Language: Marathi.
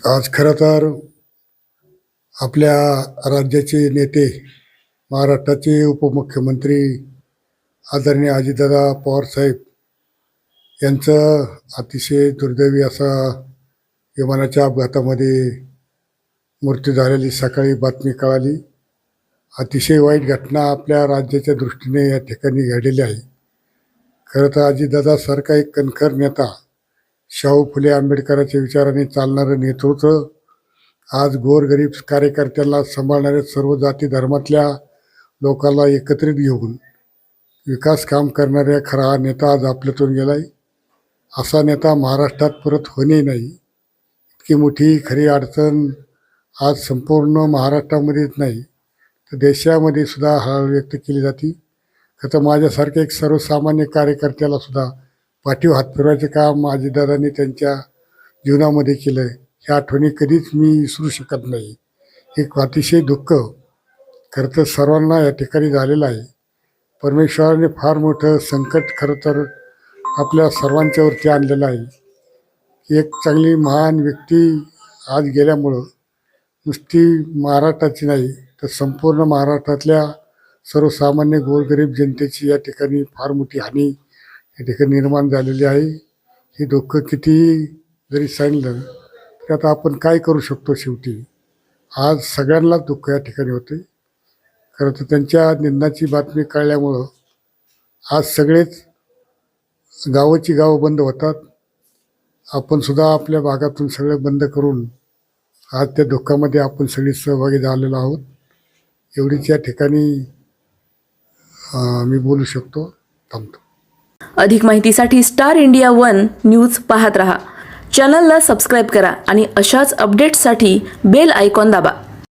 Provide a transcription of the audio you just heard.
आज खरं तर आपल्या राज्याचे नेते, महाराष्ट्राचे उपमुख्यमंत्री आदरणीय अजितदादा पवारसाहेब यांचं अतिशय दुर्दैवी असा विमानाच्या अपघातामध्ये मृत्यू झालेली सकाळी बातमी कळाली. अतिशय वाईट घटना आपल्या राज्याच्या दृष्टीने या ठिकाणी घडलेली आहे. खरं तर अजितदादासारखा एक कणखर नेता, शाहू फुले आंबेडकरांच्या विचाराने चालणारं नेतृत्व, आज गोरगरीब कार्यकर्त्यांना सांभाळणाऱ्या सर्व जाती धर्मातल्या लोकांना एकत्रित घेऊन विकास काम करणाऱ्या खरा हा नेता आज आपल्यातून गेला आहे. असा नेता महाराष्ट्रात परत होणे नाही. इतकी मोठी खरी अडचण आज संपूर्ण महाराष्ट्रामध्येच नाही तर देशामध्ये सुद्धा हा व्यक्त केली जाते. खरं तर माझ्यासारख्या एक सर्वसामान्य कार्यकर्त्याला सुद्धा पाठीव हात फिरवायचं काम अजितदादांनी त्यांच्या जीवनामध्ये केलं आहे. ह्या आठवणी कधीच मी विसरू शकत नाही. एक अतिशय दुःख खरं तर सर्वांना या ठिकाणी झालेलं आहे. परमेश्वराने फार मोठं संकट खरं तर आपल्या सर्वांच्यावरती आणलेलं आहे. एक चांगली महान व्यक्ती आज गेल्यामुळं नुसती महाराष्ट्राची नाही तर संपूर्ण महाराष्ट्रातल्या सर्वसामान्य गोरगरीब जनतेची या ठिकाणी फार मोठी हानी या ठिकाणी निर्माण झालेली आहे. हे दुःख किती जरी सांगितलं तर आता आपण काय करू शकतो. शेवटी आज सगळ्यांनाच दुःख या ठिकाणी होते. खरं तर त्यांच्या निधनाची बातमी कळल्यामुळं आज सगळेच गावाची गावं बंद होतात. आपण सुद्धा आपल्या भागातून सगळे बंद करून आज त्या दुःखामध्ये आपण सगळी सहभागी झालेलो आहोत. एवढीच या ठिकाणी मी बोलू शकतो. थांबतो. अधिक माहितीसाठी स्टार इंडिया 1 न्यूज पाहत रहा. चॅनलला सबस्क्राईब करा आणि अशाच अपडेट्ससाठी बेल आयकॉन दाबा.